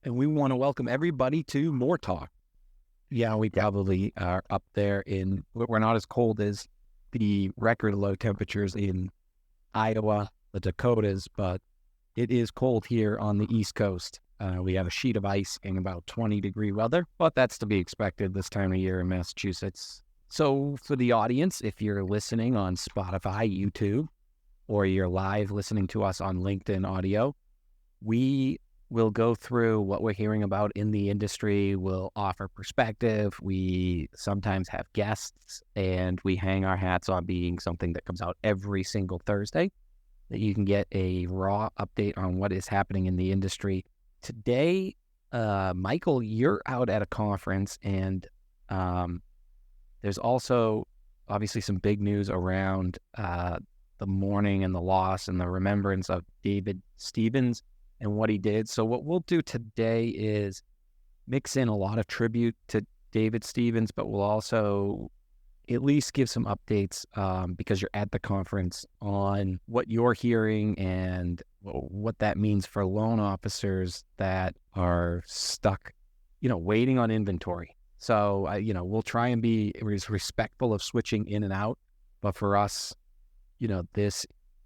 and we want to welcome everybody to More Talk. Yeah, we probably are up there we're not as cold as the record low temperatures in Iowa, the Dakotas, but it is cold here on the East Coast. We have a sheet of ice in about 20-degree weather, but that's to be expected this time of year in Massachusetts. So for the audience, if you're listening on Spotify, YouTube, or you're live listening to us on LinkedIn audio, we will go through what we're hearing about in the industry. We'll offer perspective. We sometimes have guests, and we hang our hats on being something that comes out every single Thursday, that you can get a raw update on what is happening in the industry. Today, Michael, you're out at a conference, and there's also obviously some big news around the mourning and the loss and the remembrance of David Stevens and what he did. So what we'll do today is mix in a lot of tribute to David Stevens, but we'll also at least give some updates because you're at the conference on what you're hearing and what that means for loan officers that are stuck, waiting on inventory. So, we'll try and be respectful of switching in and out. But for us, this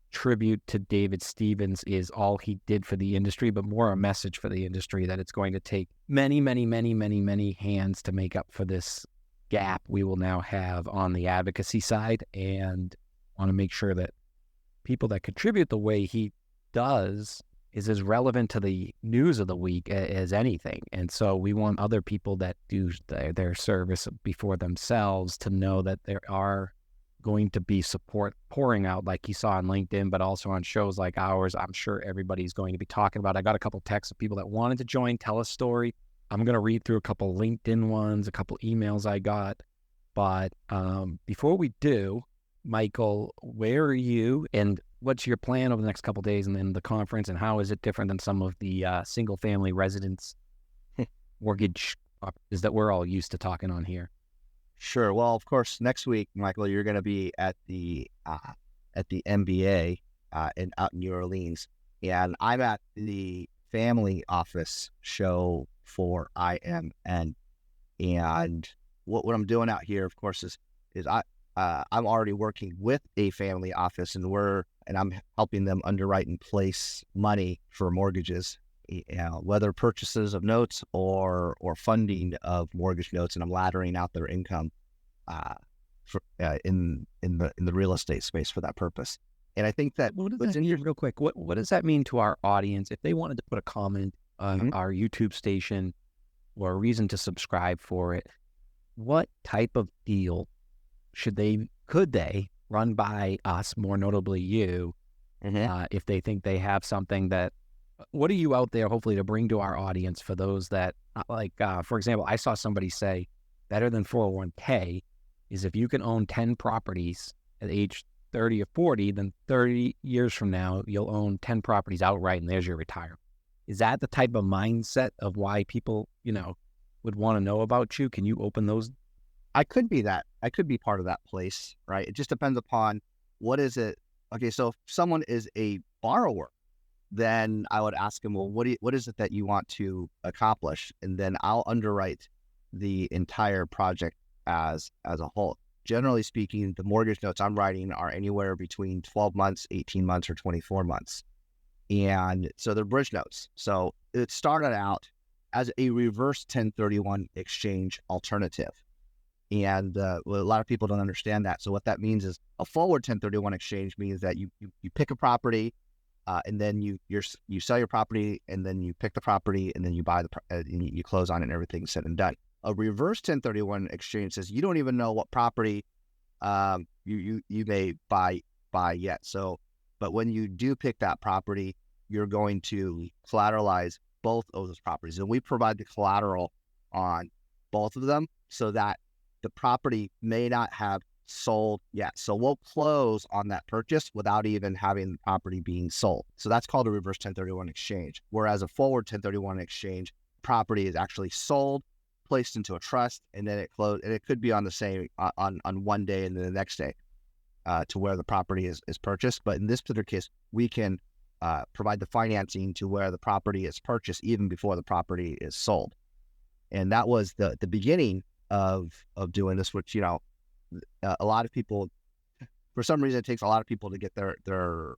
tribute to David Stevens is all he did for the industry, but more a message for the industry that it's going to take many, many, many, many, many hands to make up for this gap we will now have on the advocacy side, and want to make sure that people that contribute the way he does is as relevant to the news of the week as anything. And so we want other people that do their service before themselves to know that there are going to be support pouring out like you saw on LinkedIn, but also on shows like ours. I'm sure everybody's going to be talking about. I got a couple texts of people that wanted to join, tell a story. I'm going to read through a couple LinkedIn ones, a couple emails I got. But before we do, Michael, where are you and what's your plan over the next couple of days and then the conference, and how is it different than some of the single family residence mortgage properties that we're all used to talking on here? Sure. Well, of course, next week, Michael, you're going to be at the MBA out in New Orleans, and I'm at the family office show for IMN. And what I'm doing out here, of course, is I'm already working with a family office, and I'm helping them underwrite and place money for mortgages, whether purchases of notes or funding of mortgage notes, and I'm laddering out their income in the real estate space for that purpose. And I think that real quick, what does that mean to our audience if they wanted to put a comment on our YouTube station or a reason to subscribe for it? What type of deal could they run by us, more notably you, if they think they have something that? What are you out there hopefully to bring to our audience for those that, for example, I saw somebody say better than 401k is if you can own 10 properties at age 30 or 40, then 30 years from now, you'll own 10 properties outright and there's your retirement. Is that the type of mindset of why people, would want to know about you? Can you open those? I could be that. I could be part of that place, right? It just depends upon what is it. Okay, so if someone is a borrower, then I would ask them, well, what is it that you want to accomplish? And then I'll underwrite the entire project as a whole. Generally speaking, the mortgage notes I'm writing are anywhere between 12 months, 18 months, or 24 months. And so they're bridge notes. So it started out as a reverse 1031 exchange alternative. And a lot of people don't understand that. So what that means is a forward 1031 exchange means that you pick a property, and then you sell your property, and then you pick the property, and then you buy and you close on it, and everything's said and done. A reverse 1031 exchange says you don't even know what property you may buy yet. So, but when you do pick that property, you're going to collateralize both of those properties, and we provide the collateral on both of them so that the property may not have sold yet. So we'll close on that purchase without even having the property being sold. So that's called a reverse 1031 exchange. Whereas a forward 1031 exchange, property is actually sold, placed into a trust, and then it closed. And it could be on the same on one day and then the next day to where the property is purchased. But in this particular case, we can provide the financing to where the property is purchased even before the property is sold. And that was the beginning of doing this, which, a lot of people, for some reason, it takes a lot of people to get their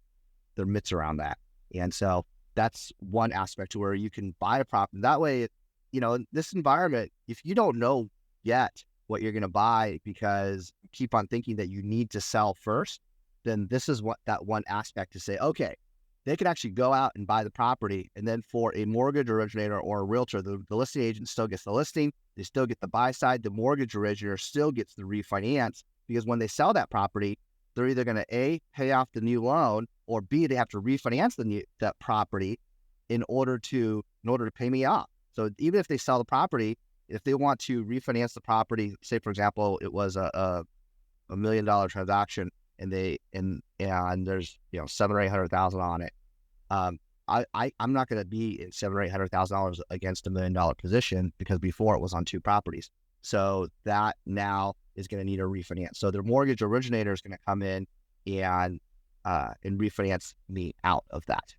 mitts around that. And so that's one aspect to where you can buy a property. That way, in this environment, if you don't know yet what you're going to buy because you keep on thinking that you need to sell first, then this is what that one aspect to say, okay, they could actually go out and buy the property. And then for a mortgage originator or a realtor, the listing agent still gets the listing. They still get the buy side. The mortgage originator still gets the refinance, because when they sell that property, they're either going to A, pay off the new loan, or B, they have to refinance that property in order to pay me off. So even if they sell the property, if they want to refinance the property, say for example, it was a $1 million transaction, and there's $700,000 or $800,000 on it. I'm not going to be in $700,000 or $800,000 against $1 million position, because before it was on 2 properties. So that now is going to need a refinance. So the mortgage originator is going to come in and refinance me out of that.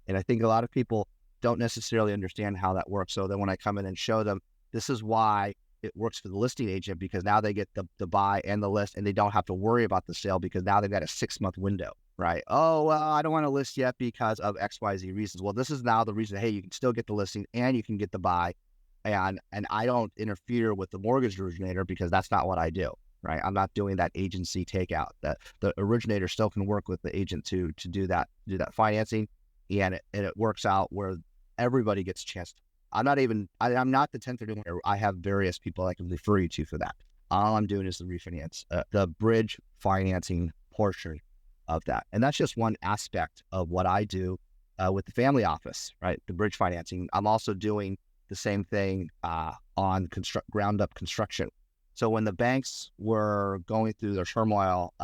And I think a lot of people don't necessarily understand how that works. So then when I come in and show them, this is why it works for the listing agent, because now they get the buy and the list, and they don't have to worry about the sale, because now they've got a 6-month window, right? Oh, well, I don't want to list yet because of XYZ reasons. Well, this is now the reason, hey, you can still get the listing and you can get the buy. And I don't interfere with the mortgage originator, because that's not what I do, right? I'm not doing that agency takeout. The originator still can work with the agent to do that financing, and it works out where everybody gets a chance. I'm not the 1031. I have various people I can refer you to for that. All I'm doing is the refinance, the bridge financing portion of that. And that's just one aspect of what I do with the family office, right? The bridge financing. I'm also doing the same thing on ground up construction. So when the banks were going through their turmoil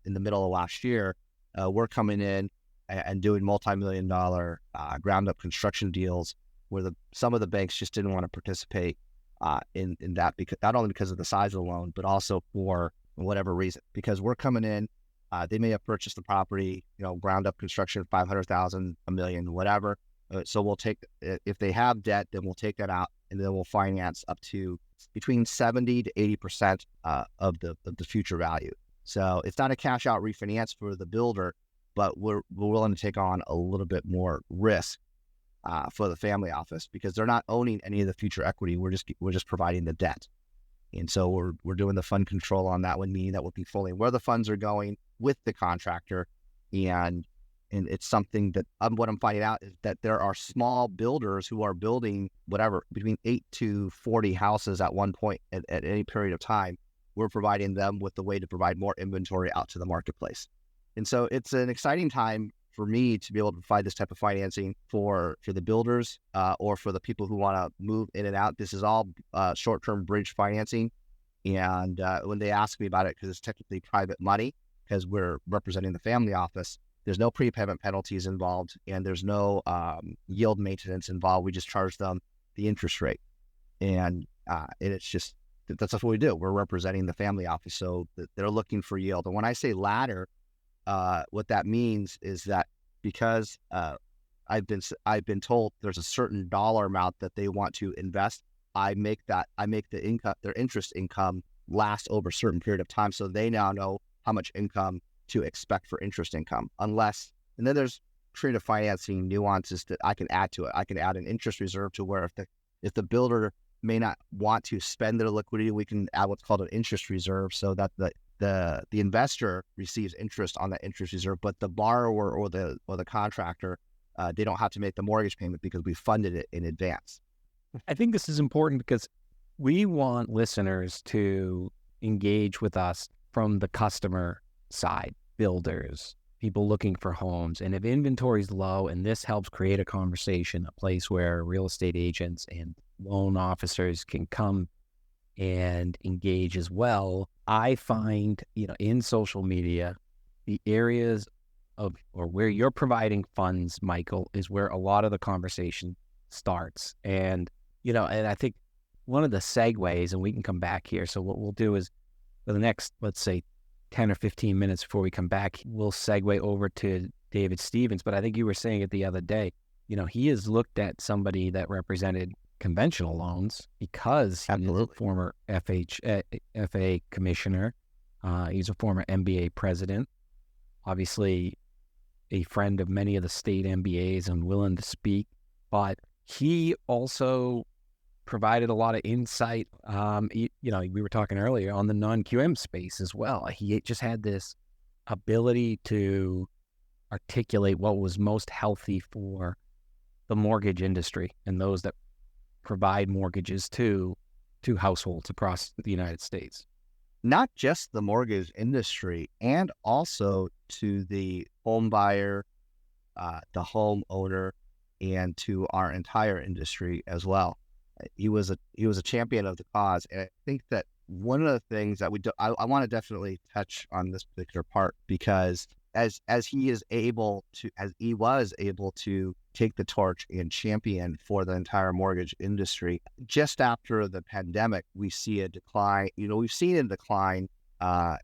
in the middle of last year, we're coming in and doing multi-million-dollar ground up construction deals, where some of the banks just didn't want to participate in that, because not only because of the size of the loan, but also for whatever reason. Because we're coming in, they may have purchased the property, ground up construction, $500,000, $1 million, whatever. So we'll take, if they have debt, then we'll take that out, and then we'll finance up to between 70 to 80% of the future value. So it's not a cash out refinance for the builder, but we're willing to take on a little bit more risk for the family office, because they're not owning any of the future equity. We're just providing the debt. And so we're doing the fund control on that one, meaning that we'll be fully where the funds are going with the contractor. And it's something that what I'm finding out is that there are small builders who are building whatever, between 8 to 40 houses at one point at any period of time. We're providing them with the way to provide more inventory out to the marketplace. And so it's an exciting time for me to be able to provide this type of financing for the builders or for the people who want to move in and out. This is all short-term bridge financing. And when they ask me about it, because it's technically private money, because we're representing the family office, there's no prepayment penalties involved, and there's no yield maintenance involved. We just charge them the interest rate. And it's just, that's what we do. We're representing the family office, so they're looking for yield. And when I say ladder, what that means is that because I've been told there's a certain dollar amount that they want to invest, I make the income, their interest income, last over a certain period of time, so they now know how much income to expect for interest income. And then there's creative financing nuances that I can add to it. I can add an interest reserve to where if the builder may not want to spend their liquidity, we can add what's called an interest reserve, so that the investor receives interest on that interest reserve, but the borrower or the contractor, they don't have to make the mortgage payment because we funded it in advance. I think this is important because we want listeners to engage with us from the customer side, builders, people looking for homes. And if inventory is low, and this helps create a conversation, a place where real estate agents and loan officers can come and engage as well. I find, in social media, the areas of, or where you're providing funds, Michael, is where a lot of the conversation starts. And, and I think one of the segues, and we can come back here. So what we'll do is for the next, let's say, 10 or 15 minutes before we come back, we'll segue over to David Stevens, but I think you were saying it the other day. He is looked at somebody that represented conventional loans because he's a Absolutely. former FA commissioner. He's a former MBA president, obviously a friend of many of the state MBAs and willing to speak. But he also provided a lot of insight. We were talking earlier on the non-QM space as well. He just had this ability to articulate what was most healthy for the mortgage industry and those that provide mortgages to households across the United States. Not just the mortgage industry, and also to the home buyer, the homeowner, and to our entire industry as well. He was a champion of the cause, and I think that one of the things that I want to definitely touch on this particular part, because as he was able to take the torch and champion for the entire mortgage industry, just after the pandemic, we see a decline. We've seen a decline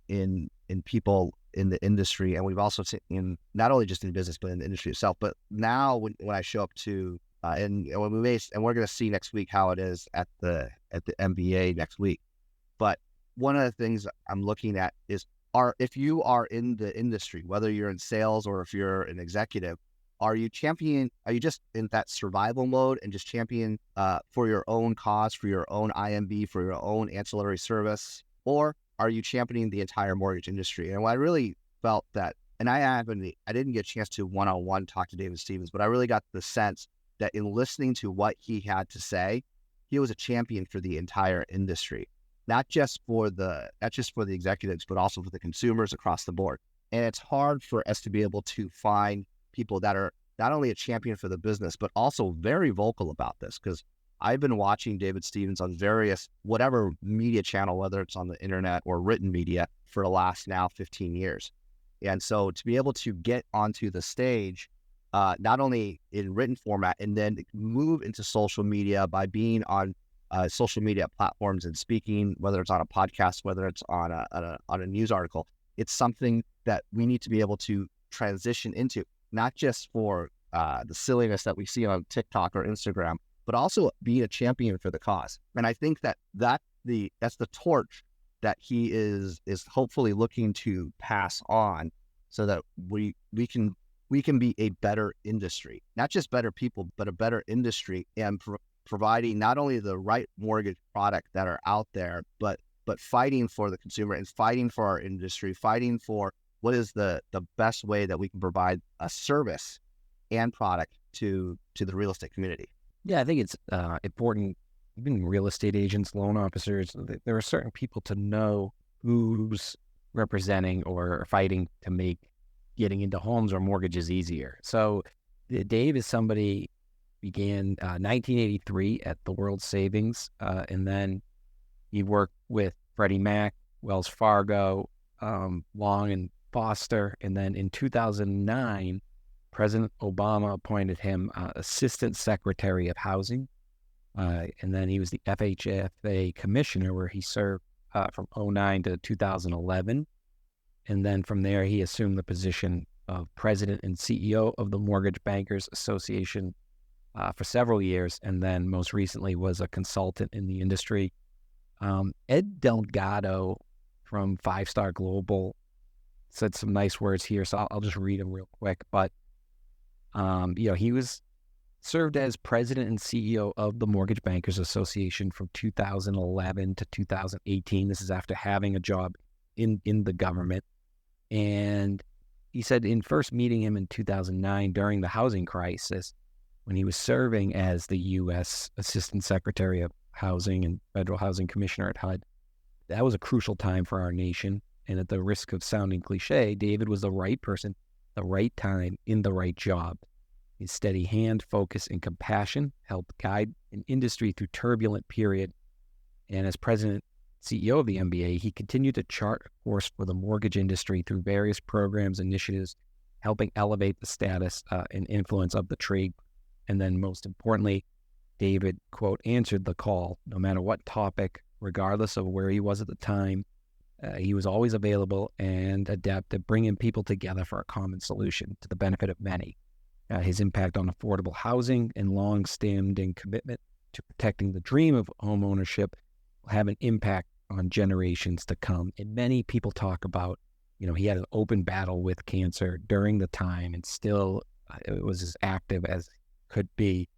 in people in the industry, and we've also seen not only just in business but in the industry itself. But now, when I show up to and we're going to see next week how it is at the MBA next week. But one of the things I'm looking at is, if you are in the industry, whether you're in sales or if you're an executive, are you just in that survival mode and just champion for your own cause, for your own IMB, for your own ancillary service? Or are you championing the entire mortgage industry? And I really felt that, and I didn't get a chance to one-on-one talk to David Stevens, but I really got the sense that in listening to what he had to say, he was a champion for the entire industry. Not just for the executives, but also for the consumers across the board. And it's hard for us to be able to find people that are not only a champion for the business, but also very vocal about this. Because I've been watching David Stevens on various, whatever media channel, whether it's on the internet or written media, for the last now 15 years. And so to be able to get onto the stage, not only in written format, and then move into social media by being on social media platforms and speaking, whether it's on a podcast, whether it's on a news article, it's something that we need to be able to transition into, not just for the silliness that we see on TikTok or Instagram, but also being a champion for the cause. And I think that's the torch that he is hopefully looking to pass on, so that we can be a better industry, not just better people, but a better industry, and providing not only the right mortgage product that are out there, but fighting for the consumer and fighting for our industry, fighting for what is the best way that we can provide a service and product to the real estate community. Yeah, I think it's important, even real estate agents, loan officers, there are certain people to know who's representing or fighting to make getting into homes or mortgages easier. So Dave is somebody began 1983 at the World Savings, and then he worked with Freddie Mac, Wells Fargo, Long and Foster, and then in 2009, President Obama appointed him Assistant Secretary of Housing, and then he was the FHFA Commissioner, where he served from 2009 to 2011, and then from there he assumed the position of President and CEO of the Mortgage Bankers Association for several years, and then most recently was a consultant in the industry. Ed Delgado from 5-Star Global said some nice words here, so I'll just read them real quick. But he served as president and CEO of the Mortgage Bankers Association from 2011 to 2018. This is after having a job in the government. And he said in first meeting him in 2009 during the housing crisis, when he was serving as the U.S. Assistant Secretary of Housing and Federal Housing Commissioner at HUD, that was a crucial time for our nation. And at the risk of sounding cliche, David was the right person, the right time, in the right job. His steady hand, focus, and compassion helped guide an industry through turbulent period. And as president, CEO of the MBA, he continued to chart a course for the mortgage industry through various programs, initiatives, helping elevate the status and influence of the trade. And then most importantly, David, quote, answered the call, no matter what topic, regardless of where he was at the time, He was always available and adept at bringing people together for a common solution to the benefit of many. His impact on affordable housing and long-standing commitment to protecting the dream of home ownership will have an impact on generations to come. And many people talk about, he had an open battle with cancer during the time and still it was as active as could be.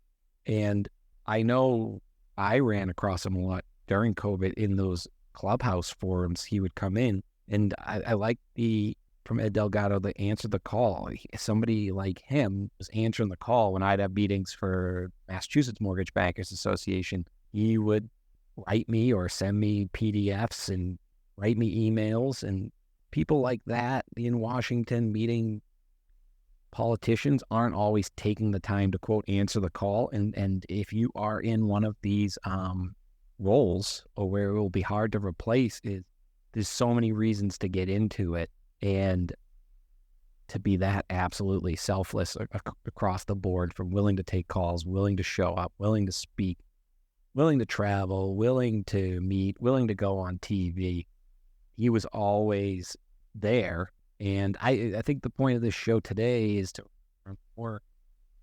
And I know I ran across him a lot during COVID in those clubhouse forums. He would come in, and I like from Ed Delgado, they answered the call. Somebody like him was answering the call when I'd have meetings for Massachusetts Mortgage Bankers Association. He would write me or send me PDFs and write me emails, and people like that in Washington meeting politicians aren't always taking the time to, quote, answer the call. And if you are in one of these roles or where it will be hard to replace, there's so many reasons to get into it. And to be that absolutely selfless across the board, from willing to take calls, willing to show up, willing to speak, willing to travel, willing to meet, willing to go on TV. He was always there. And I think the point of this show today is to, or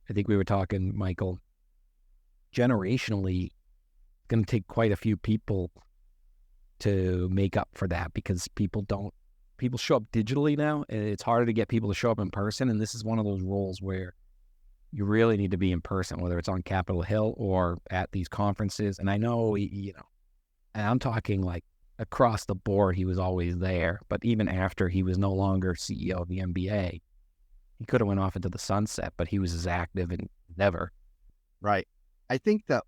I think we were talking, Michael, generationally, it's going to take quite a few people to make up for that, because people show up digitally now, and it's harder to get people to show up in person. And this is one of those roles where you really need to be in person, whether it's on Capitol Hill or at these conferences. And I know, and I'm talking like across the board, he was always there. But even after he was no longer CEO of the MBA, he could have went off into the sunset, but he was as active and never. Right. I think that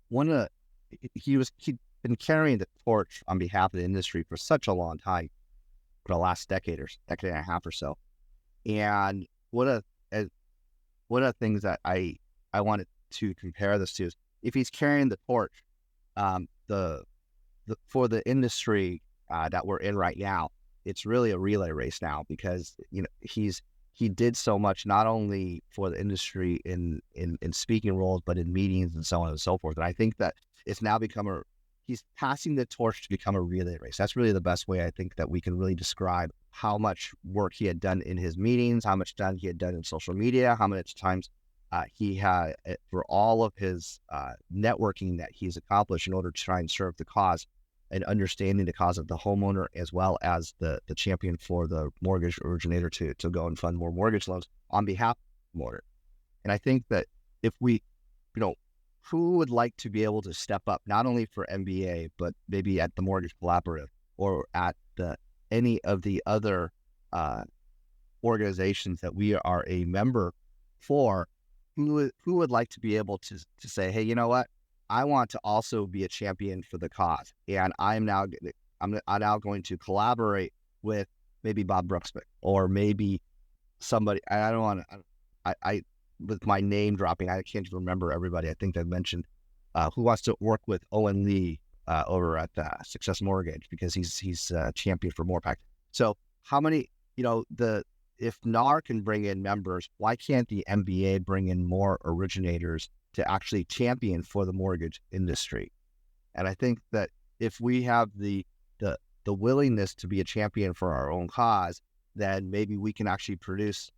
he'd been carrying the torch on behalf of the industry for such a long time, for the last decade and a half or so. And one of the things that I wanted to compare this to is, if he's carrying the torch, for the industry that we're in right now, it's really a relay race now, because he did so much, not only for the industry in speaking roles, but in meetings and so on and so forth. And I think that it's now he's passing the torch to become a relay race. That's really the best way I think that we can really describe how much work he had done in his meetings, how much he had done in social media, how much times he had for all of his networking that he's accomplished in order to try and serve the cause and understanding the cause of the homeowner, as well as the champion for the mortgage originator to go and fund more mortgage loans on behalf of the homeowner. And I think that if we, who would like to be able to step up, not only for MBA, but maybe at the Mortgage Collaborative or at any of the other organizations that we are a member for, who would like to be able to say, hey, you know what? I want to also be a champion for the cause, and I'm now going to collaborate with maybe Bob Brooksman, or maybe somebody. I don't want to. I with my name dropping, I can't remember everybody. I think I've mentioned who wants to work with Owen Lee over at Success Mortgage, because he's champion for MorePact. So how many? If NAR can bring in members, why can't the MBA bring in more originators to actually champion for the mortgage industry? And I think that if we have the willingness to be a champion for our own cause, then maybe we can actually produce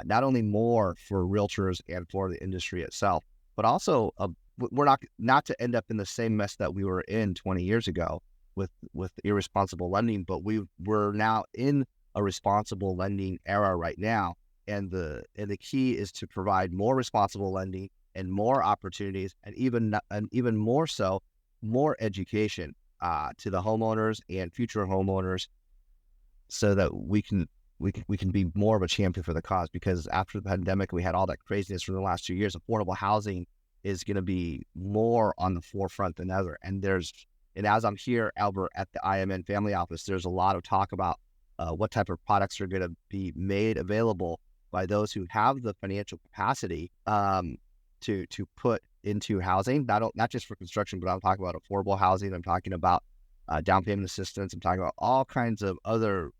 not only more for realtors and for the industry itself, but also we're not to end up in the same mess that we were in 20 years ago with irresponsible lending, but we're now in a responsible lending era right now. And the key is to provide more responsible lending and more opportunities, and even more so, more education to the homeowners and future homeowners, so that we can be more of a champion for the cause. Because after the pandemic, we had all that craziness from the last 2 years. Affordable housing is going to be more on the forefront than ever. And as I'm here, Albert, at the IMN family office, there's a lot of talk about what type of products are going to be made available by those who have the financial capacity to put into housing, not just for construction, but I'm talking about affordable housing. I'm talking about down payment assistance. I'm talking about all kinds of other,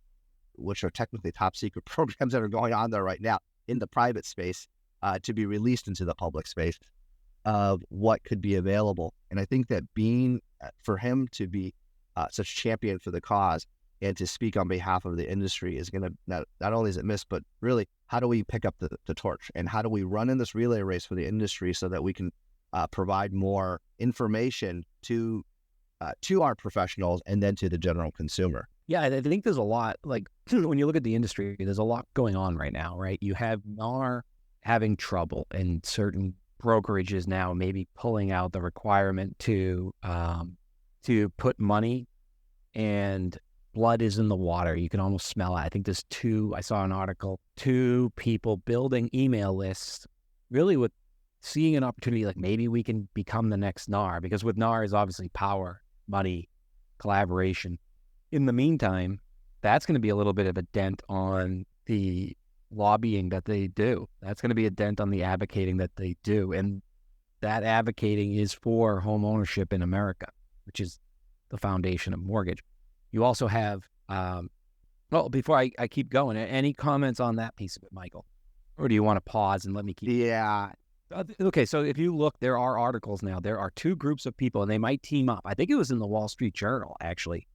which are technically top secret programs that are going on there right now in the private space, to be released into the public space of what could be available. And I think that for him to be such champion for the cause, and to speak on behalf of the industry is going to, not only is it missed, but really, how do we pick up the torch, and how do we run in this relay race for the industry so that we can provide more information to our professionals and then to the general consumer? Yeah, I think there's a lot, like when you look at the industry, there's a lot going on right now, right? You have NAR having trouble, and certain brokerages now maybe pulling out the requirement to put money, and blood is in the water. You can almost smell it. I think there's I saw an article, 2 people building email lists, really with seeing an opportunity, like maybe we can become the next NAR, because with NAR is obviously power, money, collaboration. In the meantime, that's going to be a little bit of a dent on the lobbying that they do. That's going to be a dent on the advocating that they do. And that advocating is for home ownership in America, which is the foundation of mortgage. You also have, before I keep going, any comments on that piece of it, Michael? Or do you want to pause and let me keep? Yeah. Okay, so if you look, there are articles now. There are 2 groups of people, and they might team up. I think it was in the Wall Street Journal, actually.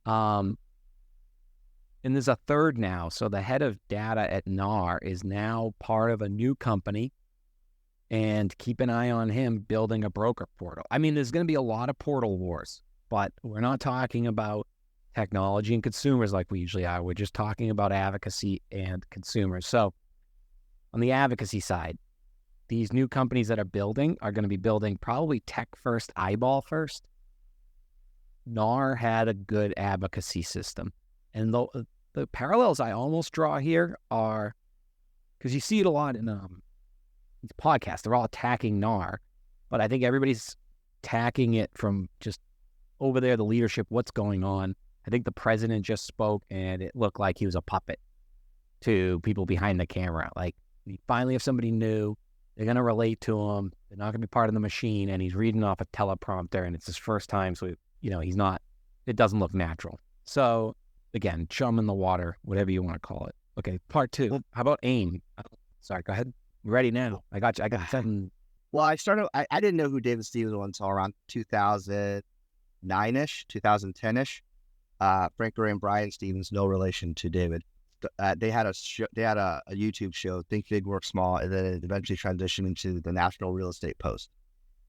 And there's a third now. So the head of data at NAR is now part of a new company, and keep an eye on him building a broker portal. I mean, there's going to be a lot of portal wars, but we're not talking about technology and consumers like we usually are. We're just talking about advocacy and consumers. So on the advocacy side, these new companies that are building are going to be building probably tech first, eyeball first. NAR had a good advocacy system. And the parallels I almost draw here are, because you see it a lot in these podcasts, they're all attacking NAR, but I think everybody's attacking it from just over there, the leadership, what's going on. I think the president just spoke, and it looked like he was a puppet to people behind the camera. Like, we finally have somebody new. They're going to relate to him. They're not going to be part of the machine, and he's reading off a teleprompter, and it's his first time, so he's not, it doesn't look natural. So again, chum in the water, whatever you want to call it. Okay, part 2. How about AIM? Sorry, go ahead. I'm ready now. I got you. I got 7. Well, I didn't know who David Stevens was until around 2009-ish, 2010-ish. Frank Gray and Brian Stevens, no relation to David. They had a YouTube show, Think Big, Work Small, and then it eventually transitioned into the National Real Estate Post.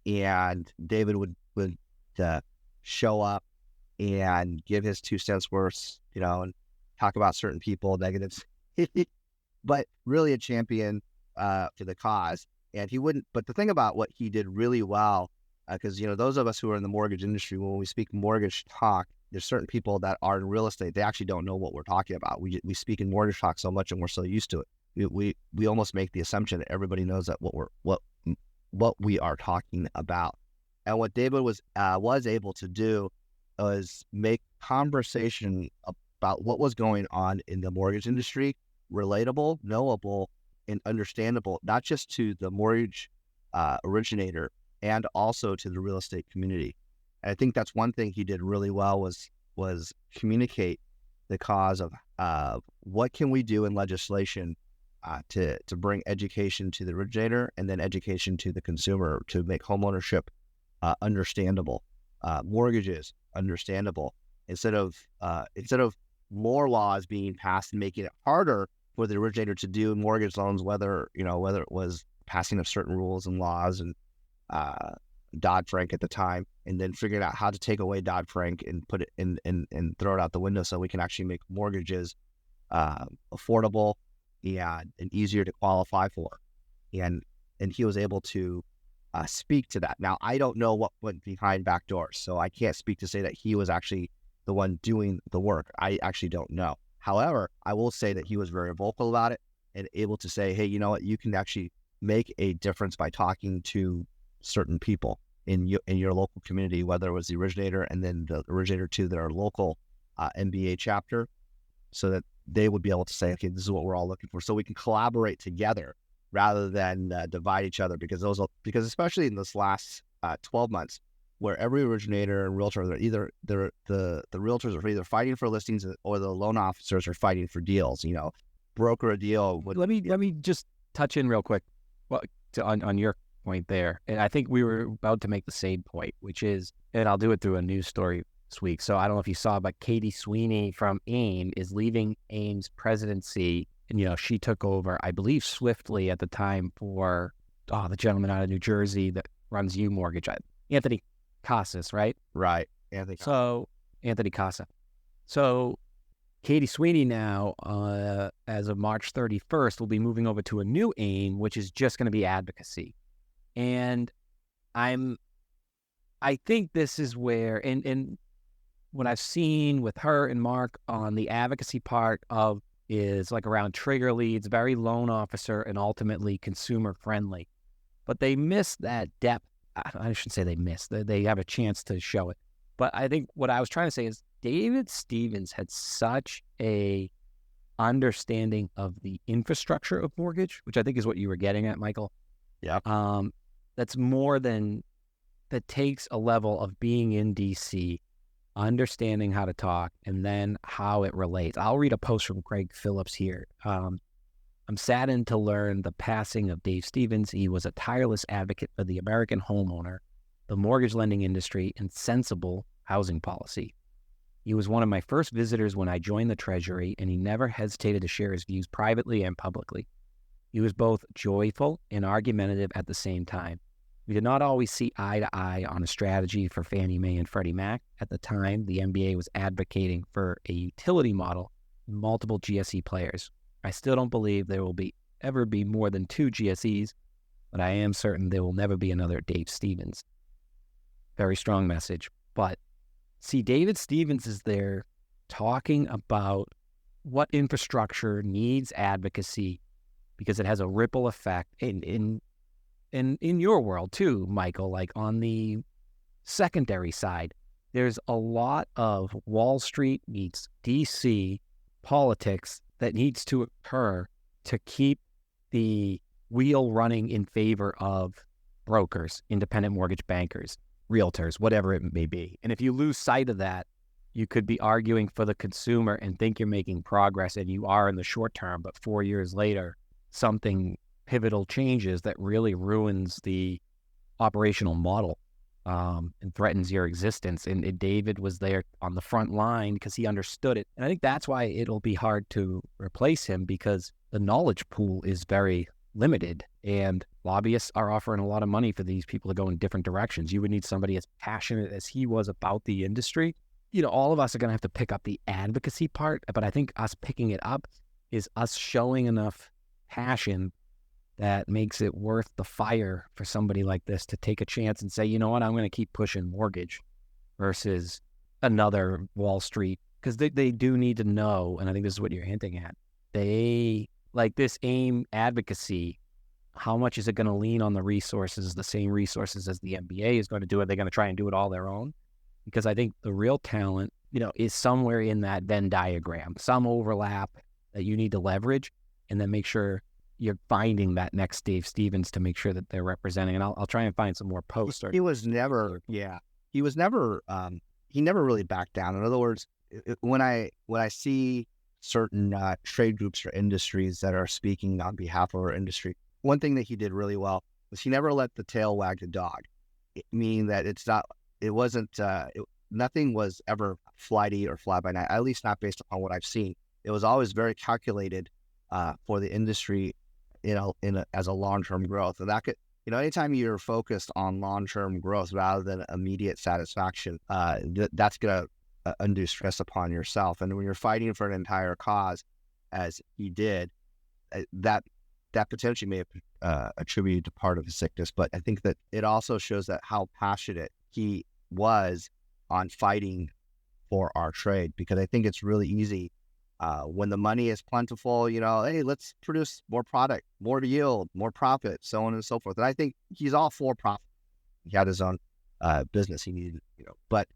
And David would show up and give his 2 cents worth, and talk about certain people, negatives, but really a champion for the cause. And he wouldn't. But the thing about what he did really well, because those of us who are in the mortgage industry, when we speak mortgage talk, there's certain people that are in real estate, they actually don't know what we're talking about. We speak in mortgage talk so much, and we're so used to it. We almost make the assumption that everybody knows that what we are talking about. And what David was able to do was make conversation about what was going on in the mortgage industry relatable, knowable, and understandable, not just to the mortgage originator and also to the real estate community. And I think that's one thing he did really well was communicate the cause of what can we do in legislation to bring education to the originator and then education to the consumer to make homeownership understandable, mortgages understandable, instead of more laws being passed and making it harder for the originator to do mortgage loans, whether it was passing of certain rules and laws and Dodd-Frank at the time, and then figuring out how to take away Dodd-Frank and put it in and throw it out the window so we can actually make mortgages affordable and easier to qualify for. And he was able to speak to that. Now, I don't know what went behind back doors, so I can't speak to say that he was actually the one doing the work. I actually don't know. However, I will say that he was very vocal about it and able to say, hey, you know what, you can actually make a difference by talking to certain people in your local community, whether it was the originator and then the originator to their local MBA chapter, so that they would be able to say, okay, this is what we're all looking for, so we can collaborate together rather than divide each other. Because especially in this last 12 months, where every originator and realtor, the realtors are either fighting for listings or the loan officers are fighting for deals. Broker a deal. Let me just touch in real quick on your point there. And I think we were about to make the same point, which is, and I'll do it through a news story. this week. So I don't know if you saw, but Katie Sweeney from AIM is leaving AIM's presidency. And, she took over, I believe, swiftly at the time for the gentleman out of New Jersey that runs U Mortgage, Anthony Casas, right? Right. Anthony Casa. So Katie Sweeney now, as of March 31st, will be moving over to a new AIM, which is just going to be advocacy. And I think this is where, and what I've seen with her and Mark on the advocacy part of is like around trigger leads, very loan officer and ultimately consumer friendly. But they miss that depth. I shouldn't say they miss. They have a chance to show it. But I think what I was trying to say is David Stevens had such a understanding of the infrastructure of mortgage, which I think is what you were getting at, Michael. Yeah. That's more than, that takes a level of being in DC, understanding how to talk, and then how it relates. I'll read a post from Greg Phillips here. I'm saddened to learn the passing of Dave Stevens. He was a tireless advocate for the American homeowner, the mortgage lending industry, and sensible housing policy. He was one of my first visitors when I joined the Treasury, and he never hesitated to share his views privately and publicly. He was both joyful and argumentative at the same time. We did not always see eye to eye on a strategy for Fannie Mae and Freddie Mac. At the time, the MBA was advocating for a utility model with multiple GSE players. I still don't believe there will ever be more than 2 GSEs, but I am certain there will never be another Dave Stevens. Very strong message. But see, David Stevens is there talking about what infrastructure needs advocacy because it has a ripple effect in your world too, Michael, like on the secondary side. There's a lot of Wall Street meets DC politics that needs to occur to keep the wheel running in favor of brokers, independent mortgage bankers, realtors, whatever it may be. And if you lose sight of that, you could be arguing for the consumer and think you're making progress, and you are in the short term, but 4 years later, something pivotal changes that really ruins the operational model and threatens your existence. And David was there on the front line because he understood it. And I think that's why it'll be hard to replace him, because the knowledge pool is very limited and lobbyists are offering a lot of money for these people to go in different directions. You would need somebody as passionate as he was about the industry. All of us are going to have to pick up the advocacy part, but I think us picking it up is us showing enough passion that makes it worth the fire for somebody like this to take a chance and say, you know what, I'm going to keep pushing mortgage versus another Wall Street, because they do need to know, and I think this is what you're hinting at, they, like this AIM advocacy, how much is it going to lean on the resources, the same resources as the MBA is going to do? Are they going to try and do it all their own? Because I think the real talent, is somewhere in that Venn diagram, some overlap that you need to leverage, and then make sure you're finding that next Dave Stevens to make sure that they're representing. And I'll try and find some more posts. He never really backed down. In other words, when I see certain trade groups or industries that are speaking on behalf of our industry, one thing that he did really well was he never let the tail wag the dog, meaning that nothing was ever flighty or fly by night, at least not based upon what I've seen. It was always very calculated for the industry, as a long-term growth. And that could, anytime you're focused on long-term growth rather than immediate satisfaction, that's going to undue stress upon yourself. And when you're fighting for an entire cause, as he did, that potentially may have attributed to part of his sickness. But I think that it also shows that how passionate he was on fighting for our trade, because I think it's really easy when the money is plentiful, hey, let's produce more product, more yield, more profit, so on and so forth. And I think he's all for profit. He had his own business he needed, but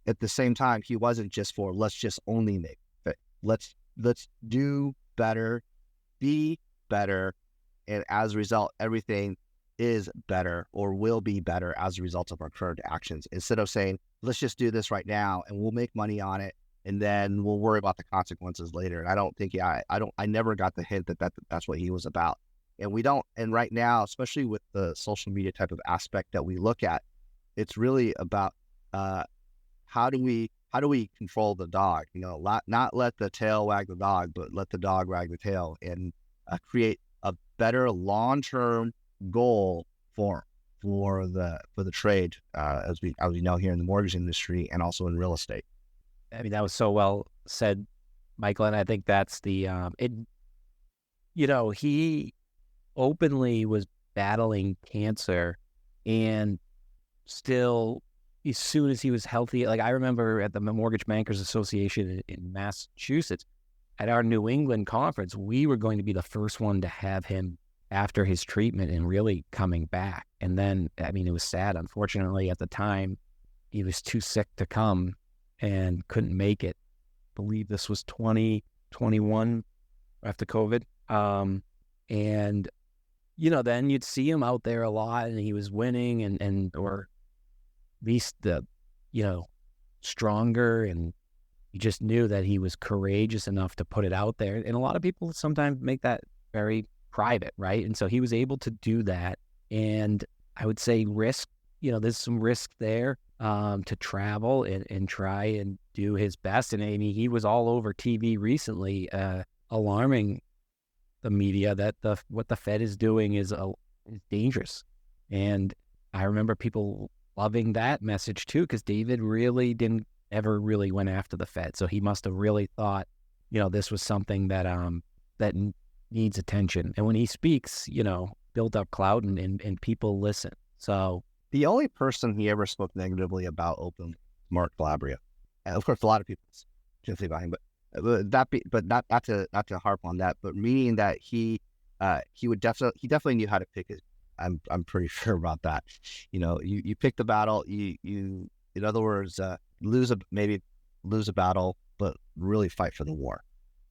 at the same time, he wasn't just for, let's just only make it. Let's do better, be better. And as a result, everything is better or will be better as a result of our current actions. Instead of saying, let's just do this right now and we'll make money on it, and then we'll worry about the consequences later. And I don't think, I never got the hint that that's what he was about. And we don't, and right now, especially with the social media type of aspect that we look at, it's really about how do we control the dog? Not let the tail wag the dog, but let the dog wag the tail, and create a better long-term goal for the trade, as we know here in the mortgage industry and also in real estate. I mean, that was so well said, Michael. And I think that's he openly was battling cancer, and still, as soon as he was healthy, like I remember at the Mortgage Bankers Association in Massachusetts, at our New England conference, we were going to be the first one to have him after his treatment and really coming back. And then, I mean, it was sad. Unfortunately, at the time, he was too sick to come and couldn't make it. I believe this was 2021 after COVID. And, then you'd see him out there a lot, and he was winning or at least stronger, and you just knew that he was courageous enough to put it out there. And a lot of people sometimes make that very private, right? And so he was able to do that. And I would say there's some risk there to travel and try and do his best. And I mean, he was all over TV recently, alarming the media that what the Fed is doing is dangerous. And I remember people loving that message too, because David really ever really went after the Fed. So he must have really thought, this was something that needs attention. And when he speaks, build up clout and people listen. So the only person he ever spoke negatively about openly, Mark Calabria. And of course, a lot of people shouldn't say about him, but not to harp on that, but meaning that he definitely knew how to pick it. I'm pretty sure about that. You pick the battle. You in other words, lose a battle, but really fight for the war.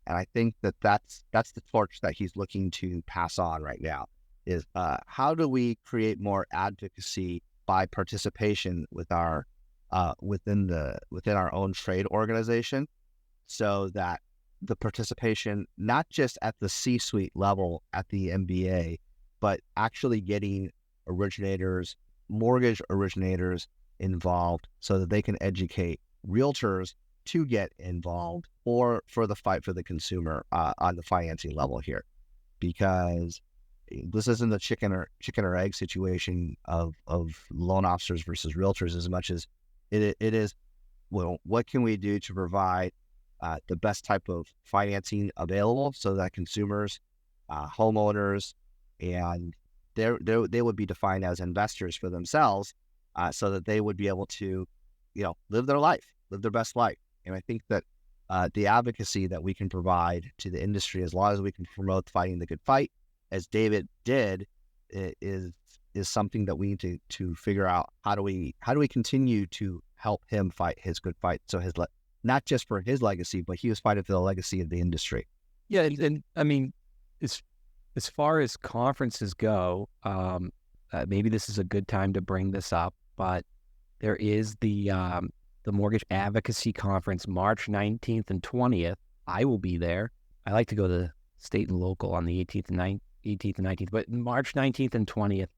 And I think that's the torch that he's looking to pass on right now. Is how do we create more advocacy by participation with our within our own trade organization, so that the participation, not just at the C-suite level at the MBA, but actually getting mortgage originators involved, so that they can educate realtors to get involved or for the fight for the consumer on the financing level here. Because this isn't a chicken or egg situation of loan officers versus realtors, as much as it is, well, what can we do to provide the best type of financing available, so that consumers, homeowners, and they would be defined as investors for themselves, so that they would be able to, live their best life. And I think that the advocacy that we can provide to the industry, as long as we can promote fighting the good fight, as David did, is something that we need to figure out. How do we continue to help him fight his good fight? So not just for his legacy, but he was fighting for the legacy of the industry. Yeah, and I mean, as far as conferences go, maybe this is a good time to bring this up, but there is the Mortgage Advocacy Conference, March 19th and 20th. I will be there. I like to go to state and local on the 18th and 19th, but March 19th and 20th,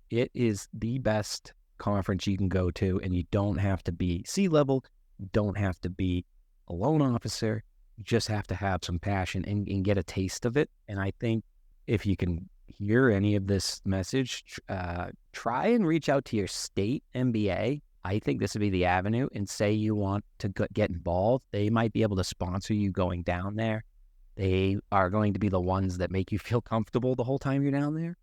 it is the best conference you can go to, and you don't have to be C-level, you don't have to be a loan officer, you just have to have some passion and get a taste of it. And I think if you can hear any of this message, try and reach out to your state MBA. I think this would be the avenue, and say you want to get involved. They might be able to sponsor you going down there. They are going to be the ones that make you feel comfortable the whole time you're down there.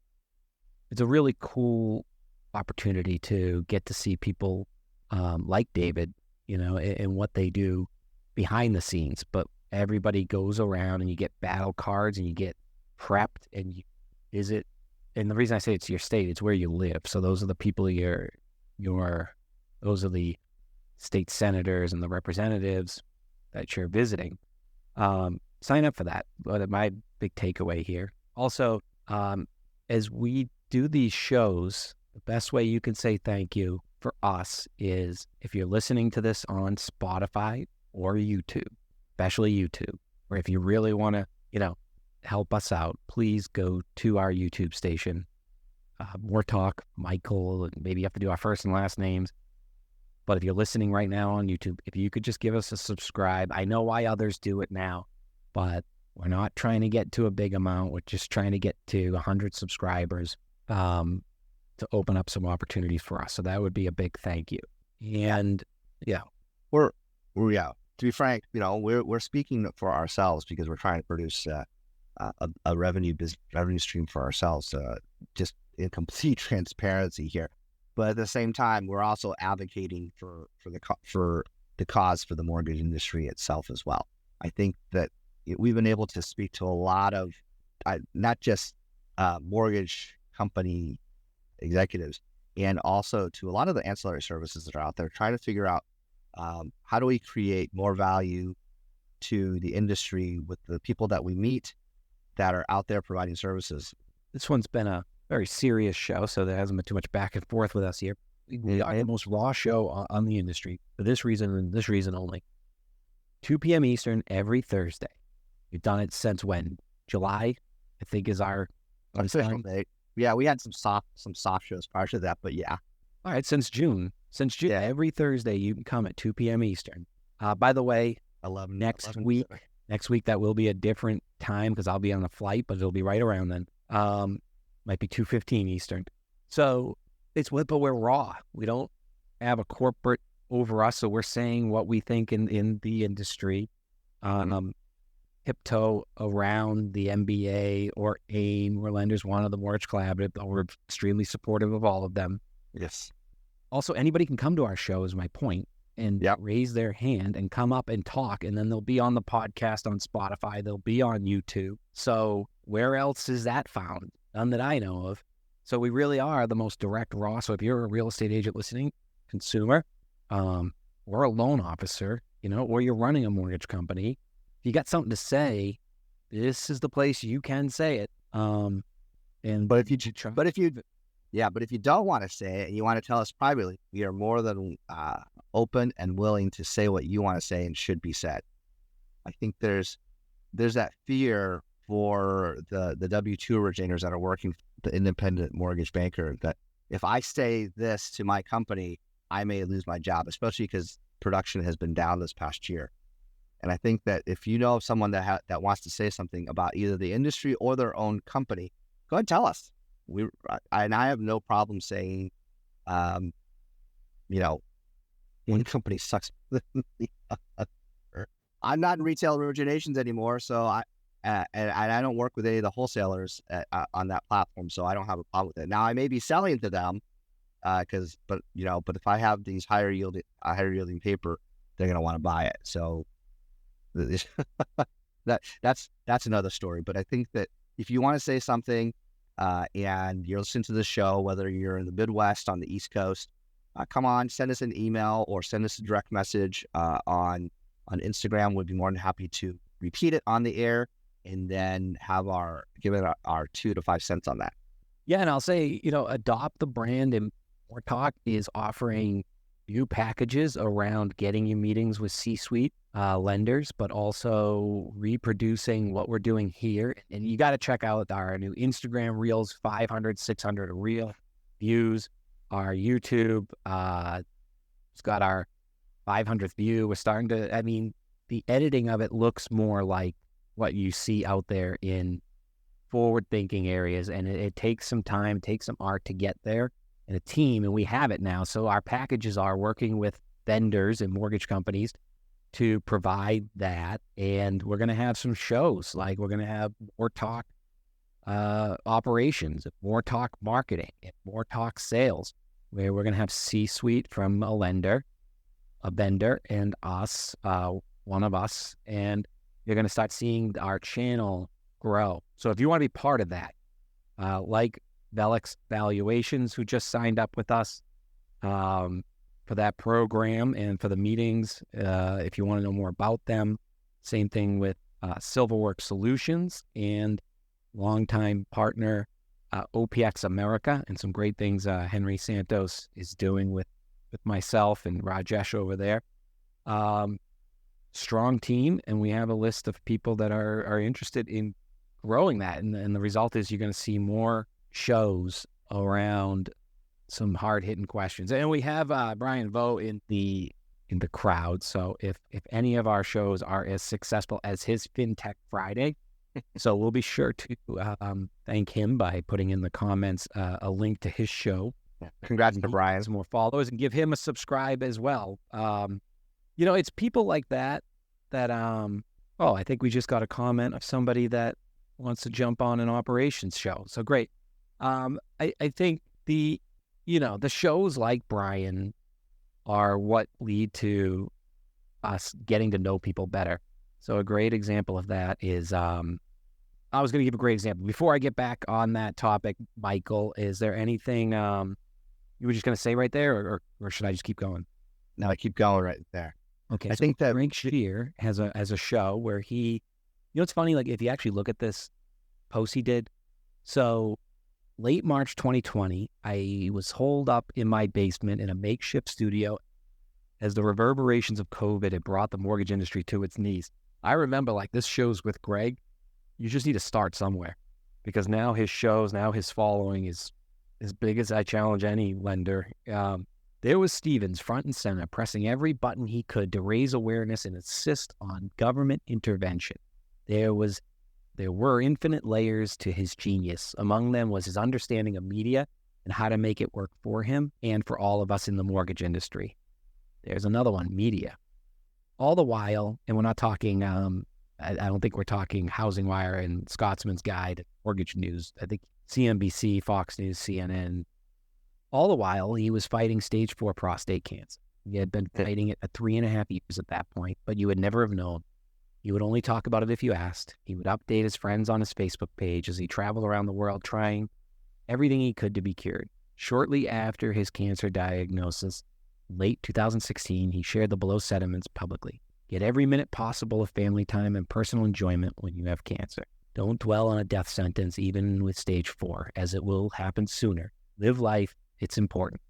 It's a really cool opportunity to get to see people like David, and what they do behind the scenes. But everybody goes around, and you get battle cards, and you get prepped, and you visit. And the reason I say it's your state, it's where you live. So those are the people those are the state senators and the representatives that you're visiting. Sign up for that. But my big takeaway here. Also, as we do these shows, the best way you can say thank you for us is if you're listening to this on Spotify or YouTube, especially YouTube, or if you really want to, help us out, please go to our YouTube station, More Talk, Michael, and maybe you have to do our first and last names. But if you're listening right now on YouTube, if you could just give us a subscribe. I know why others do it now, but we're not trying to get to a big amount. We're just trying to get to 100 subscribers to open up some opportunities for us. So that would be a big thank you. And yeah, we're to be frank, we're speaking for ourselves because we're trying to produce a revenue stream for ourselves, just in complete transparency here. But at the same time, we're also advocating for the cause for the mortgage industry itself as well. I think that we've been able to speak to a lot of not just mortgage company executives, and also to a lot of the ancillary services that are out there, trying to figure out how do we create more value to the industry with the people that we meet that are out there providing services. This one's been a very serious show, so there hasn't been too much back and forth with us here. We are the most raw show on the industry for this reason and this reason only. 2 p.m. Eastern every Thursday. We've done it since when? July, I think, is our official date. Yeah, we had some soft shows prior to that, but yeah. All right, since June, every Thursday you can come at 2 p.m. Eastern. By the way, next week that will be a different time because I'll be on a flight, but it'll be right around then. Might be 2:15 Eastern. So but we're raw. We don't have a corporate over us, so we're saying what we think in the industry. Tiptoe around the MBA or AIM or Lenders One of the Mortgage Collaborative. We're extremely supportive of all of them. Yes. Also, anybody can come to our show is my point and raise their hand and come up and talk. And then they'll be on the podcast on Spotify. They'll be on YouTube. So where else is that found? None that I know of. So we really are the most direct, raw. So if you're a real estate agent listening, consumer, or a loan officer, or you're running a mortgage company, if you got something to say, this is the place you can say it. But if you don't want to say it and you want to tell us privately, we are more than open and willing to say what you want to say and should be said. I think there's that fear for the W-2 originators that are working for the independent mortgage banker that if I say this to my company, I may lose my job, especially because production has been down this past year. And I think that if you know of someone that wants to say something about either the industry or their own company, go ahead and tell us. I have no problem saying, one company sucks. I'm not in retail originations anymore, so I don't work with any of the wholesalers on that platform, so I don't have a problem with it. Now I may be selling to them, but if I have these higher yielding paper, they're going to want to buy it. So that's another story. But I think that if you want to say something, and you're listening to the show, whether you're in the Midwest, on the East Coast, come on, send us an email or send us a direct message on Instagram. We'd be more than happy to repeat it on the air and then give it our 2 to 5 cents on that. Yeah, and I'll say, adopt the brand, and More Talk is offering new packages around getting you meetings with C-suite lenders, but also reproducing what we're doing here. And you got to check out our new Instagram Reels, 500, 600 reel views. Our YouTube, it's got our 500th view. We're starting to, the editing of it looks more like what you see out there in forward-thinking areas. And it takes some time, takes some art to get there. And a team, and we have it now. So our packages are working with vendors and mortgage companies to provide that. And we're going to have some shows, like we're going to have More Talk operations, More Talk marketing, More Talk sales, where we're going to have C-suite from a lender, a vendor, and us, one of us. And you're going to start seeing our channel grow. So if you want to be part of that, like Velix Valuations, who just signed up with us for that program and for the meetings. If you want to know more about them, same thing with Silverwork Solutions and longtime partner OPX America, and some great things Henry Santos is doing with myself and Rajesh over there. Strong team, and we have a list of people that are interested in growing that. And the result is you're going to see more shows around some hard-hitting questions. And we have Brian Vo in the crowd. So if any of our shows are as successful as his FinTech Friday, so we'll be sure to thank him by putting in the comments a link to his show. Congrats to Brian. Some more followers, and give him a subscribe as well. It's people like that I think we just got a comment of somebody that wants to jump on an operations show. So great. I think the shows like Brian are what lead to us getting to know people better. So a great example of that is, I was going to give a great example. Before I get back on that topic, Michael, is there anything you were just going to say right there, or should I just keep going? No, I keep going right there. Okay. I think that Frank Shear has a show where he, it's funny, like if you actually look at this post he did, so late March 2020, I was holed up in my basement in a makeshift studio as the reverberations of COVID had brought the mortgage industry to its knees. I remember like this shows with Greg, you just need to start somewhere, because now his following is as big as I challenge any lender. There was Stevens front and center, pressing every button he could to raise awareness and insist on government intervention. There were infinite layers to his genius. Among them was his understanding of media and how to make it work for him and for all of us in the mortgage industry. There's another one, media. All the while, and we're not talking, I don't think we're talking Housing Wire and Scotsman's Guide, Mortgage News. I think CNBC, Fox News, CNN. All the while, he was fighting stage 4 prostate cancer. He had been fighting it at 3.5 years at that point, but you would never have known. He would only talk about it if you asked. He would update his friends on his Facebook page as he traveled around the world trying everything he could to be cured. Shortly after his cancer diagnosis, late 2016, he shared the below sentiments publicly. Get every minute possible of family time and personal enjoyment when you have cancer. Don't dwell on a death sentence, even with stage 4, as it will happen sooner. Live life. It's important.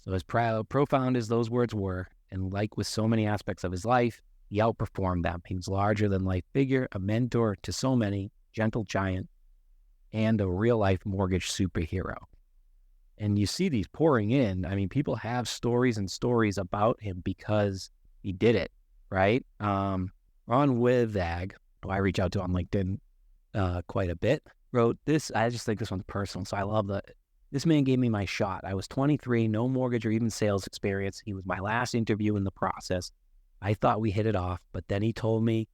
So as profound as those words were, and like with so many aspects of his life, he outperformed them. He was larger-than-life figure, a mentor to so many, gentle giant, and a real-life mortgage superhero. And you see these pouring in. I mean, people have stories and stories about him because he did it, right? Ron Withag, who I reach out to on LinkedIn quite a bit, wrote this. I just think this one's personal, so I love that. This man gave me my shot. I was 23, no mortgage or even sales experience. He was my last interview in the process. I thought we hit it off, but then he told me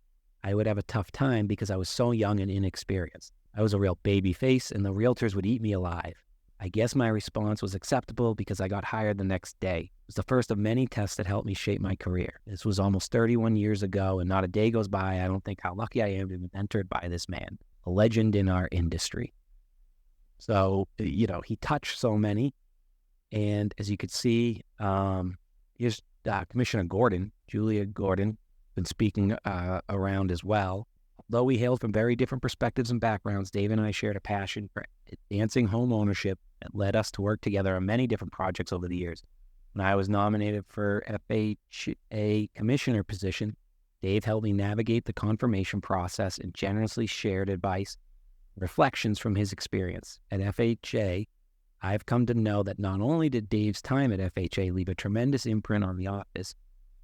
I would have a tough time because I was so young and inexperienced. I was a real baby face, and the realtors would eat me alive. I guess my response was acceptable because I got hired the next day. It was the first of many tests that helped me shape my career. This was almost 31 years ago, and not a day goes by I don't think how lucky I am to be mentored by this man, a legend in our industry. So, he touched so many. And as you could see, here's Commissioner Gordon, Julia Gordon, been speaking around as well. Though we hailed from very different perspectives and backgrounds, Dave and I shared a passion for advancing home ownership that led us to work together on many different projects over the years. When I was nominated for FHA commissioner position, Dave helped me navigate the confirmation process and generously shared advice, reflections from his experience. At FHA, I've come to know that not only did Dave's time at FHA leave a tremendous imprint on the office,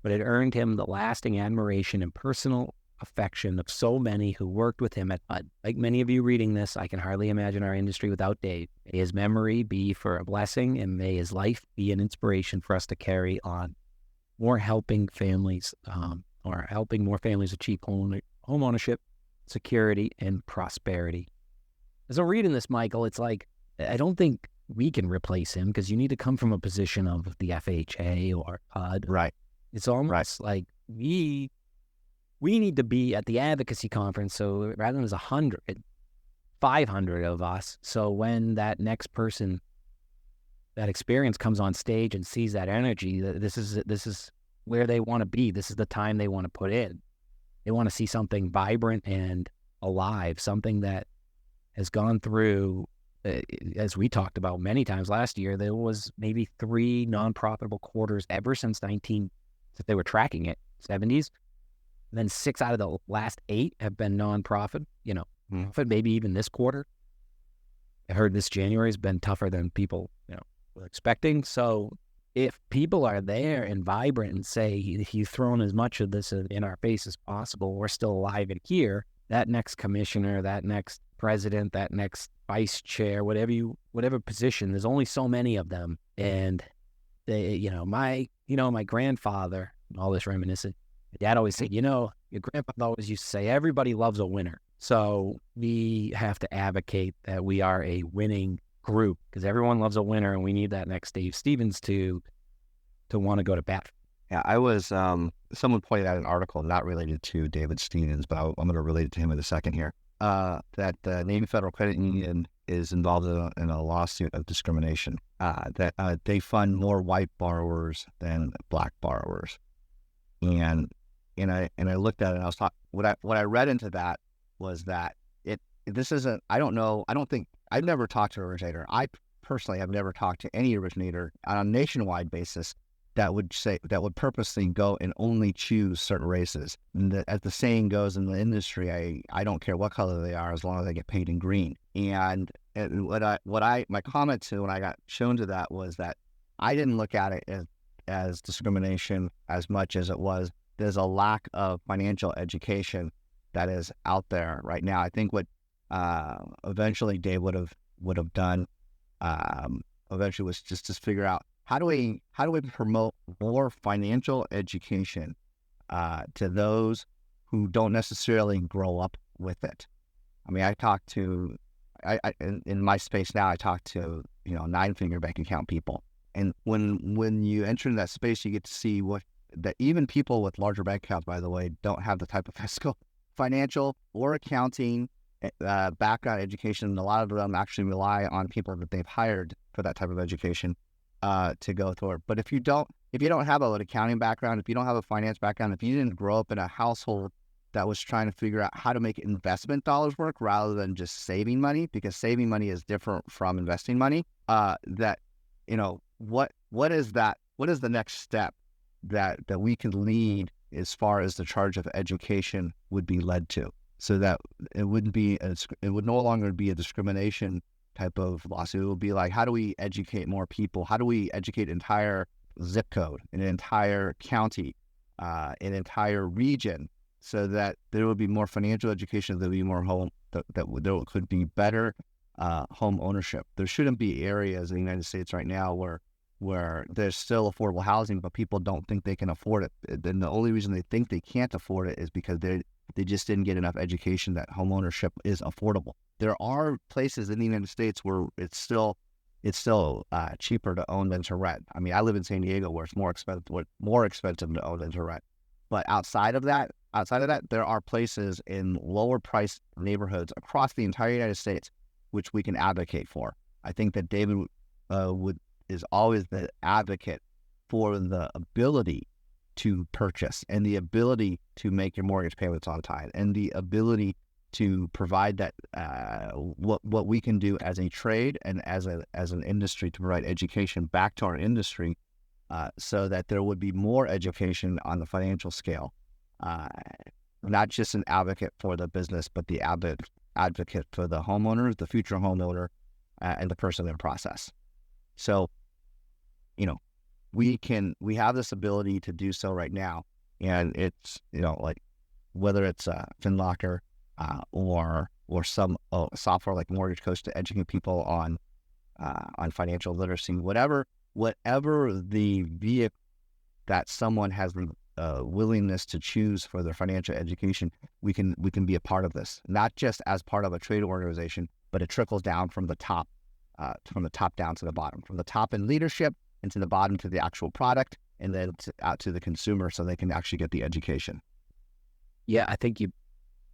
but it earned him the lasting admiration and personal affection of so many who worked with him at HUD. Like many of you reading this, I can hardly imagine our industry without Dave. May his memory be for a blessing, and may his life be an inspiration for us to carry on more helping families, or helping more families achieve home ownership, security, and prosperity. As I'm reading this, Michael, it's like, I don't think we can replace him because you need to come from a position of the FHA or HUD. Right. It's almost like we need to be at the advocacy conference. So rather than there's 100, 500 of us. So when that next person, that experience comes on stage and sees that energy, this is where they want to be. This is the time they want to put in. They want to see something vibrant and alive, something that has gone through, as we talked about many times last year, there was maybe 3 non-profitable quarters ever since they were tracking it, 70s. And then 6 out of the last 8 have been non-profit, but maybe even this quarter. I heard this January has been tougher than people, were expecting. So if people are there and vibrant and say, he's thrown as much of this in our face as possible, we're still alive and here, that next commissioner, that next president, that next vice chair, whatever position, there's only so many of them. And they, my grandfather, all this reminiscent, my dad always said, your grandfather always used to say, everybody loves a winner. So we have to advocate that we are a winning group, because everyone loves a winner, and we need that next Dave Stevens to want to go to bat. Yeah, I was, someone pointed out an article not related to David Stevens, but I'm going to relate it to him in a second here, that the Navy Federal Credit Union is involved in a lawsuit of discrimination, that they fund more white borrowers than black borrowers. And I looked at it, and I was talking, what I read into that was that I've never talked to an originator. I personally have never talked to any originator on a nationwide basis that would purposely go and only choose certain races. And as the saying goes in the industry, I don't care what color they are as long as they get paid in green. And my comment to when I got shown to that was that I didn't look at it as discrimination as much as it was there's a lack of financial education that is out there right now. I think what eventually Dave would have done eventually was just to figure out how do we promote more financial education to those who don't necessarily grow up with it. I mean, in my space now, I talk to 9-figure bank account people, and when you enter in that space, you get to see that even people with larger bank accounts, by the way, don't have the type of fiscal, financial, or accounting background education. And a lot of them actually rely on people that they've hired for that type of education to go through it. But if you don't have an accounting background, if you don't have a finance background, if you didn't grow up in a household that was trying to figure out how to make investment dollars work rather than just saving money, because saving money is different from investing money, what is the next step that we can lead as far as the charge of education would be led to, so that it would no longer be a discrimination type of lawsuit. It would be like, how do we educate more people? How do we educate an entire zip code, an entire county, an entire region, so that there would be more financial education, there would be more home, there could be better home ownership. There shouldn't be areas in the United States right now where there's still affordable housing, but people don't think they can afford it. Then the only reason they think they can't afford it is because they just didn't get enough education that home ownership is affordable. There are places in the United States where it's still cheaper to own than to rent. I mean, I live in San Diego, where it's more expensive to own than to rent. But outside of that, there are places in lower priced neighborhoods across the entire United States which we can advocate for. I think that David is always the advocate for the ability to purchase and the ability to make your mortgage payments on time and the ability to provide that what we can do as a trade and as an industry to provide education back to our industry, so that there would be more education on the financial scale. Not just an advocate for the business, but the advocate for the homeowner, the future homeowner, and the person in the process. So, we have this ability to do so right now, and it's like whether it's FinLocker or some software like Mortgage Coach to educate people on financial literacy, whatever the vehicle that someone has the willingness to choose for their financial education, we can be a part of this, not just as part of a trade organization, but it trickles down from the top down to the bottom, from the top in leadership and to the bottom to the actual product, and then out to the consumer so they can actually get the education. Yeah, I think you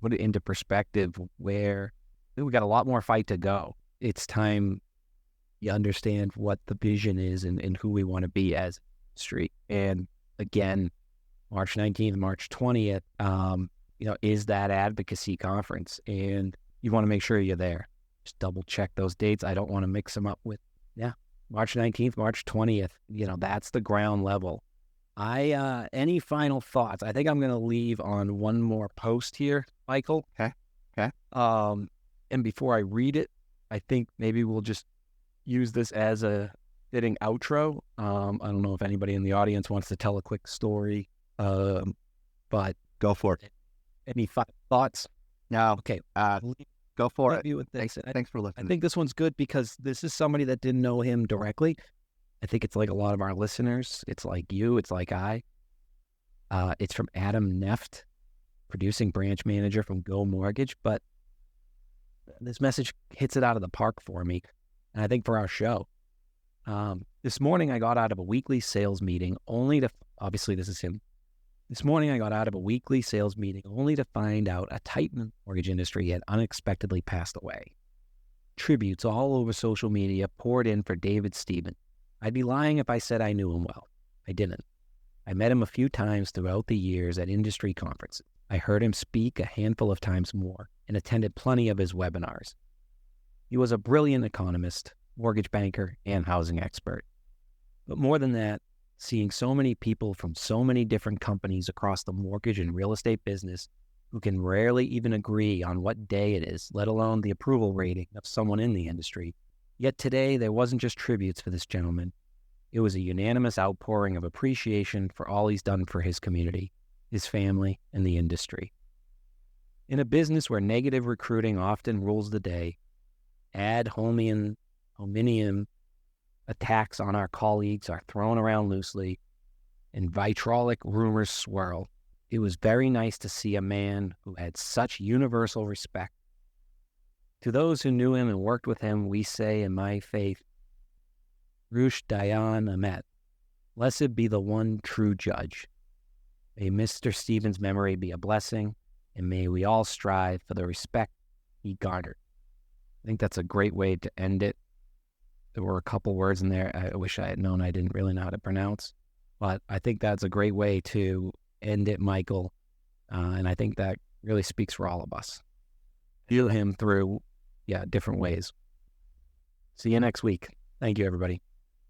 put it into perspective where we got a lot more fight to go. It's time you understand what the vision is and who we want to be as a street. And again, March 19th, March 20th, is that advocacy conference, and you want to make sure you're there. Just double check those dates. I don't want to mix them up with, March 19th, March 20th, that's the ground level. Any final thoughts? I think I'm going to leave on one more post here, Michael. Okay. And before I read it, I think maybe we'll just use this as a fitting outro. I don't know if anybody in the audience wants to tell a quick story, but Go for it. any thoughts? No. Okay. Go for it. You with this. Thanks for I listening. think this one's good because this is somebody that didn't know him directly. I think it's like a lot of our listeners. It's like you. It's like I. It's from Adam Neft, producing branch manager from Go Mortgage. But this message hits it out of the park for me, and I think for our show. This morning, I got out of a weekly sales meeting only to, obviously this is him. This morning, I got out of a weekly sales meeting only to find out a titan in the mortgage industry had unexpectedly passed away. Tributes all over social media poured in for David Stephen. I'd be lying if I said I knew him well. I didn't. I met him a few times throughout the years at industry conferences. I heard him speak a handful of times more and attended plenty of his webinars. He was a brilliant economist, mortgage banker, and housing expert. But more than that, seeing so many people from so many different companies across the mortgage and real estate business who can rarely even agree on what day it is, let alone the approval rating of someone in the industry. Yet today, there wasn't just tributes for this gentleman. It was a unanimous outpouring of appreciation for all he's done for his community, his family, and the industry. In a business where negative recruiting often rules the day, ad hominem attacks on our colleagues are thrown around loosely, and vitriolic rumors swirl, it was very nice to see a man who had such universal respect. To those who knew him and worked with him, we say in my faith, Rush Dayan Amet, blessed be the one true judge. May Mr. Stephen's memory be a blessing, and may we all strive for the respect he garnered. I think that's a great way to end it. There were a couple words in there I wish I had known I didn't really know how to pronounce, but I think that's a great way to end it, Michael, and I think that really speaks for all of us. Feel him through, different ways. See you next week. Thank you, everybody.